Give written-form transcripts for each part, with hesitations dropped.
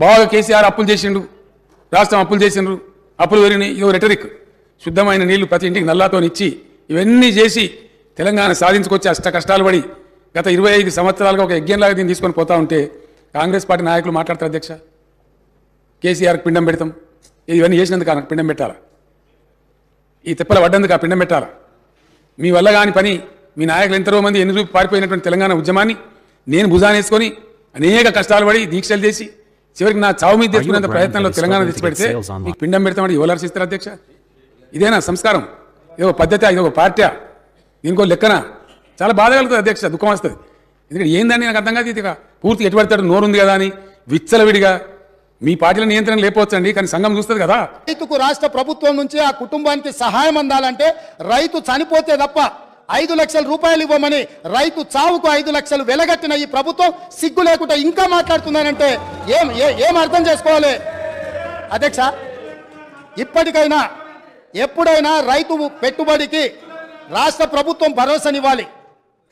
బాగా కేసీఆర్ అప్పులు చేసిండు, రాష్ట్రం అప్పులు చేసిండ్రు, అప్పులు పెరిగినాయి, ఇదో రెటరిక్. శుద్ధమైన నీళ్లు ప్రతి ఇంటికి నల్లాతో ఇచ్చి ఇవన్నీ చేసి తెలంగాణ సాధించుకొచ్చి అష్ట కష్టాలు పడి గత 25 సంవత్సరాలుగా ఒక యజ్ఞంలాగా దీన్ని తీసుకొని పోతా ఉంటే కాంగ్రెస్ పార్టీ నాయకులు మాట్లాడతారు, అధ్యక్ష కేసీఆర్కి పిండం పెడతాం, ఇవన్నీ చేసినందుకు నాకు పిండం పెట్టాలా, ఈ తిప్పల పడ్డందుకు ఆ పిండం పెట్టాలా? మీ వల్ల కాని పని మీ నాయకులు ఎంతరో మంది ఎన్ని రూపు పారిపోయినటువంటి తెలంగాణ ఉద్యమాన్ని నేను భుజానేసుకొని అనేక కష్టాలు పడి దీక్షలు చేసి చివరికి నా చావు మీద తెచ్చుకునేంత ప్రయత్నంలో తెలంగాణ తెచ్చిపెడితే మీకు పిండం పెడతామని ఎవరు హర్షిస్తారు అధ్యక్ష? ఇదేనా సంస్కారం? ఇదో పద్ధతి, ఇదో పార్టీ, దీనికో లెక్కన చాలా బాధ కలుగుతుంది అధ్యక్ష, దుఃఖం వస్తుంది. ఎందుకంటే ఏందని నాకు అర్థం కాదు. ఇది పూర్తి ఎటుపడతాడు నోరుంది కదా అని విచ్చలవిడిగా మీ పార్టీల నియంత్రణ లేకపోవచ్చండి, కానీ సంఘం చూస్తుంది కదా. రైతుకు రాష్ట్ర ప్రభుత్వం నుంచి ఆ కుటుంబానికి సహాయం అందాలంటే రైతు చనిపోతే తప్ప 5 లక్షల రూపాయలు ఇవ్వమని రైతు చావుకు 5 లక్షలు వెలగట్టిన ఈ ప్రభుత్వం సిగ్గు లేకుండా ఇంకా మాట్లాడుతుందనంటే ఏం అర్థం చేసుకోవాలి అధ్యక్ష? ఇప్పటికైనా ఎప్పుడైనా రైతు పెట్టుబడికి రాష్ట్ర ప్రభుత్వం భరోసానివ్వాలి.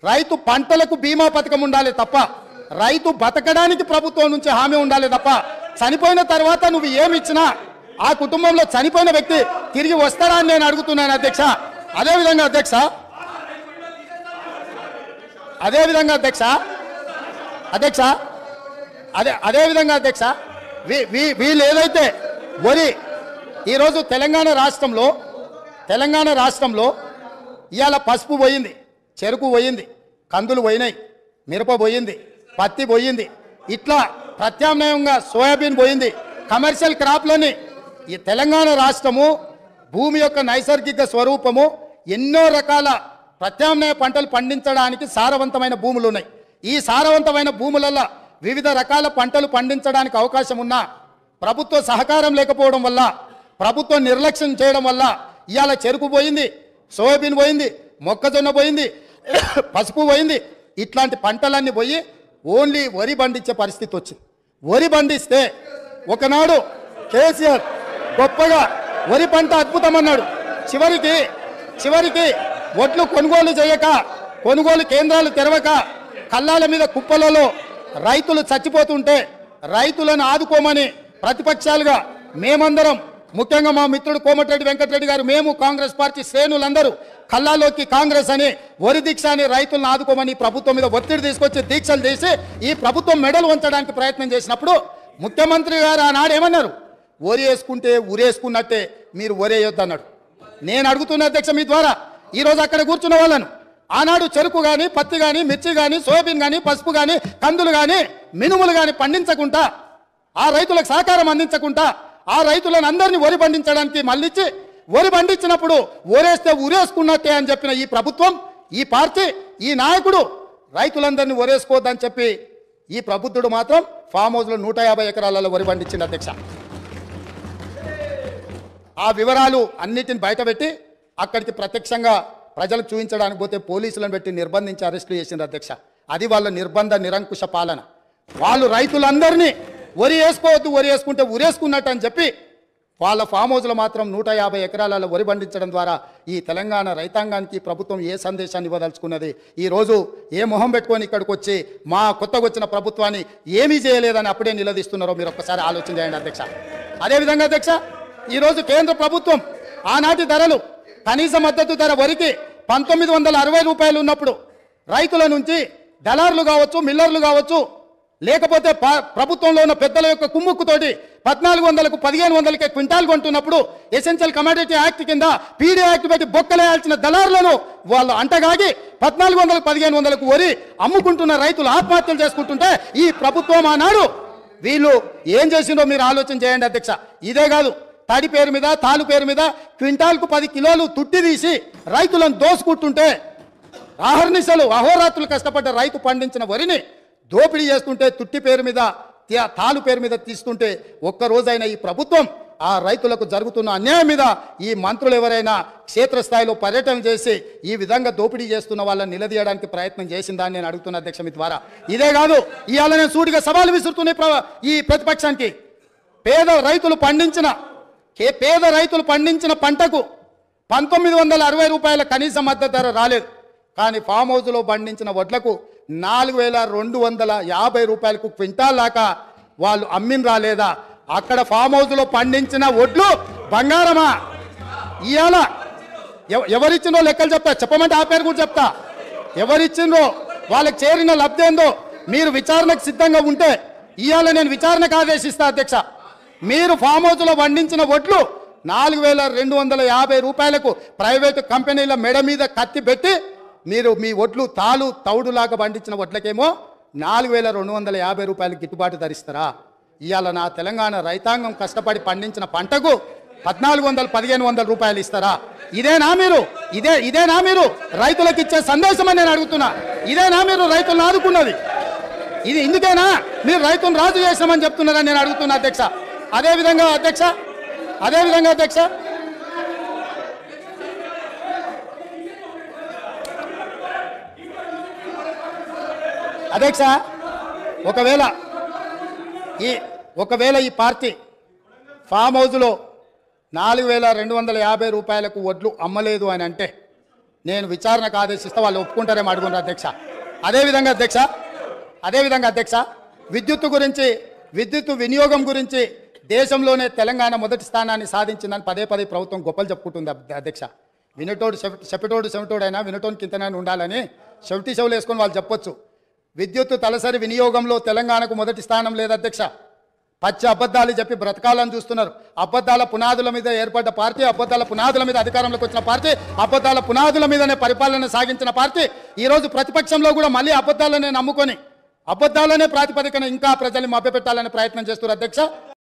రైతు పంటలకు బీమా పథకం ఉండాలి తప్ప, రైతు బతకడానికి ప్రభుత్వం నుంచి హామీ ఉండాలి తప్ప, చనిపోయిన తర్వాత నువ్వు ఏమిచ్చినా ఆ కుటుంబంలో చనిపోయిన వ్యక్తి తిరిగి వస్తాడా అని నేను అడుగుతున్నాను అధ్యక్ష. అదేవిధంగా అధ్యక్ష వీళ్ళు ఏదైతే వరి ఈరోజు తెలంగాణ రాష్ట్రంలో ఇవాళ పసుపు పోయింది, చెరుకు పోయింది, కందులు పోయినాయి, మిరప పోయింది, పత్తి పోయింది, ఇట్లా ప్రత్యామ్నాయంగా సోయాబీన్ పోయింది. కమర్షియల్ క్రాప్లని ఈ తెలంగాణ రాష్ట్రము భూమి యొక్క నైసర్గిక స్వరూపము ఎన్నో రకాల ప్రత్యామ్నాయ పంటలు పండించడానికి సారవంతమైన భూములు ఉన్నాయి. ఈ సారవంతమైన భూములలో వివిధ రకాల పంటలు పండించడానికి అవకాశం ఉన్నా ప్రభుత్వ సహకారం లేకపోవడం వల్ల, ప్రభుత్వం నిర్లక్ష్యం చేయడం వల్ల ఇవాళ చెరుకు పోయింది, సోయాబీన్ పోయింది, మొక్కజొన్న పోయింది, పసుపు పోయింది. ఇట్లాంటి పంటలన్నీ పోయి ఓన్లీ వరి పండించే పరిస్థితి వచ్చింది. వరి పండిస్తే ఒకనాడు కేసీఆర్ గొప్పగా వరి పంట అద్భుతం అన్నాడు. చివరికి ఒడ్లు కొనుగోలు చేయక, కొనుగోలు కేంద్రాలు తెరవక, కల్లాల మీద కుప్పలలో రైతులు చచ్చిపోతుంటే రైతులను ఆదుకోమని ప్రతిపక్షాలుగా మేమందరం, ముఖ్యంగా మా మిత్రుడు కోమటిరెడ్డి వెంకటరెడ్డి గారు, మేము కాంగ్రెస్ పార్టీ శ్రేణులందరూ కల్లాలోకి కాంగ్రెస్ అని వరి దీక్ష అని రైతులను ఆదుకోమని ప్రభుత్వం మీద ఒత్తిడి తీసుకొచ్చి దీక్షలు చేసి ఈ ప్రభుత్వం మెడలు వంచడానికి ప్రయత్నం చేసినప్పుడు ముఖ్యమంత్రి గారు ఆనాడు ఏమన్నారు? వరి వేసుకుంటే ఉరేసుకున్నట్టే, మీరు వరేయొద్దన్నాడు. నేను అడుగుతున్న అధ్యక్ష మీ ద్వారా ఈరోజు అక్కడ కూర్చున్న వాళ్ళను, ఆనాడు చెరుకు కానీ, పత్తి కానీ, మిర్చి కానీ, సోయాబీన్ కానీ, పసుపు కానీ, కందులు కానీ, మినుములు కానీ పండించకుండా, ఆ రైతులకు సహకారం అందించకుండా, ఆ రైతులను అందరినీ వరి పండించడానికి మళ్ళించి వరి పండించినప్పుడు ఒరేస్తే ఉరేసుకున్నట్టే అని చెప్పిన ఈ ప్రభుత్వం, ఈ పార్టీ, ఈ నాయకుడు రైతులందరినీ ఒరేసుకోవద్దని చెప్పి ఈ ప్రబుద్ధుడు మాత్రం ఫామ్ హౌస్లో 150 ఎకరాలలో వరి పండించింది అధ్యక్ష. ఆ వివరాలు అన్నిటిని బయటపెట్టి అక్కడికి ప్రత్యక్షంగా ప్రజలకు చూపించడానికి పోతే పోలీసులను పెట్టి నిర్బంధించి అరెస్టులు చేసింది అధ్యక్ష. అది వాళ్ళ నిర్బంధ నిరంకుశ పాలన. వాళ్ళు రైతులందరినీ వరి వేసుకోవద్దు, వరి వేసుకుంటే ఉరేసుకున్నట్టు అని చెప్పి వాళ్ళ ఫామ్ హౌస్లో మాత్రం 150 ఎకరాలలో వరి పండించడం ద్వారా ఈ తెలంగాణ రైతాంగానికి ప్రభుత్వం ఏ సందేశాన్ని ఇవ్వదలుచుకున్నది? ఈరోజు ఏ మొహం పెట్టుకొని ఇక్కడికి వచ్చి మా కొత్తగా వచ్చిన ప్రభుత్వాన్ని ఏమీ చేయలేదని అప్పుడే నిలదీస్తున్నారో మీరు ఒక్కసారి ఆలోచన చేయండి అధ్యక్ష. అదేవిధంగా అధ్యక్ష, ఈరోజు కేంద్ర ప్రభుత్వం ఆనాటి ధరలు, కనీస మద్దతు ధర వరికి 1960 రూపాయలు ఉన్నప్పుడు రైతుల నుంచి దళారులు కావచ్చు, మిల్లర్లు కావచ్చు, లేకపోతే ప్రభుత్వంలో ఉన్న పెద్దల యొక్క కుమ్ముక్కుతోటి 1400కు 1500కే క్వింటాల్ కొంటున్నప్పుడు ఎసెన్షియల్ కమోడిటీ యాక్ట్ కింద పీడీ యాక్ట్ పెట్టి బొక్కలేయాల్సిన దళారులను వాళ్ళు అంటగాగి 1400కు 1500కు వరి అమ్ముకుంటున్న రైతులు ఆత్మహత్యలు చేసుకుంటుంటే ఈ ప్రభుత్వం ఆనాడు వీళ్ళు ఏం చేసిందో మీరు ఆలోచన చేయండి అధ్యక్ష. ఇదే కాదు, తడి పేరు మీద, తాలు పేరు మీద క్వింటాల్కు 10 కిలోలు తుట్టి తీసి రైతులను దోసుకుంటుంటే, అహర్నిశలు అహోరాత్రులు కష్టపడ్డ రైతు పండించిన వరిని దోపిడీ చేస్తుంటే, తుట్టి పేరు మీద, తాలు పేరు మీద తీస్తుంటే ఒక్కరోజైనా ఈ ప్రభుత్వం ఆ రైతులకు జరుగుతున్న అన్యాయం మీద ఈ మంత్రులు ఎవరైనా క్షేత్రస్థాయిలో పర్యటన చేసి ఈ విధంగా దోపిడీ చేస్తున్న వాళ్ళని నిలదీయడానికి ప్రయత్నం చేసిందని నేను అడుగుతున్న అధ్యక్ష మీ ద్వారా. ఇదే కాదు, ఇవాళ నేను సూటిగా సవాలు విసురుతున్న ఈ ప్రతిపక్షానికి, పేద రైతులు పండించిన పంటకు 1960 రూపాయల కనీస మద్దతు ధర రాలేదు. కానీ ఫామ్ హౌస్లో పండించిన వడ్లకు 4250 రూపాయలకు క్వింటాల్ దాకా వాళ్ళు అమ్మినరా లేదా? అక్కడ ఫామ్ హౌస్లో పండించిన ఒడ్లు బంగారమా? ఇవాళ ఎవరిచ్చిందో లెక్కలు చెప్తా, చెప్పమంటే ఆ పేరు కూడా చెప్తా. ఎవరిచ్చిందో వాళ్ళకి చేరిన లబ్ధి ఏందో మీరు విచారణకు సిద్ధంగా ఉంటే ఇవాళ నేను విచారణకు ఆదేశిస్తా అధ్యక్ష. మీరు ఫామ్ హౌస్లో పండించిన ఒడ్లు 4,250 రూపాయలకు ప్రైవేటు కంపెనీల మెడ మీద కత్తి పెట్టి మీరు మీ ఒడ్లు తౌడులాగా పండించిన ఒడ్లకేమో 4,250 రూపాయలు గిట్టుబాటు ధరిస్తారా? ఇవాళ నా తెలంగాణ రైతాంగం కష్టపడి పండించిన పంటకు 1,400-1,500 రూపాయలు ఇస్తారా? ఇదేనా మీరు రైతులకు ఇచ్చే సందేశం అని నేను అడుగుతున్నా. ఇదేనా మీరు రైతులను ఆదుకున్నది? ఇది ఇందుకేనా మీరు రైతులను రాజు చేసామని చెప్తున్నారని నేను అడుగుతున్నా అధ్యక్ష. అదేవిధంగా అధ్యక్ష ఒకవేళ ఈ పార్టీ ఫామ్ హౌస్లో 4,250 రూపాయలకు ఒడ్లు అమ్మలేదు అని అంటే నేను విచారణకు ఆదేశిస్తే వాళ్ళు ఒప్పుకుంటారేమో అడుగున్నారు అధ్యక్ష. అదేవిధంగా అధ్యక్ష విద్యుత్ వినియోగం గురించి దేశంలోనే తెలంగాణ మొదటి స్థానాన్ని సాధించిందని పదే ప్రభుత్వం గొప్పలు చెప్పుకుంటుంది అధ్యక్ష. వినటోడు చెవిటోడైనా వినటోనికి ఇంతనైనా ఉండాలని చెవులు వేసుకొని వాళ్ళు చెప్పొచ్చు. విద్యుత్ తలసరి వినియోగంలో తెలంగాణకు మొదటి స్థానం లేదు అధ్యక్ష. పచ్చి అబద్ధాలు చెప్పి బ్రతకాలని చూస్తున్నారు. అబద్ధాల పునాదుల మీద ఏర్పడ్డ పార్టీ, అబద్ధాల పునాదుల మీద అధికారంలోకి వచ్చిన పార్టీ, అబద్ధాల పునాదుల మీదనే పరిపాలన సాగించిన పార్టీ ఈరోజు ప్రతిపక్షంలో కూడా మళ్ళీ అబద్ధాలనే నమ్ముకొని అబద్ధాలనే ప్రాతిపదికన ఇంకా ప్రజల్ని మభ్యపెట్టాలనే ప్రయత్నం చేస్తున్నారు అధ్యక్ష.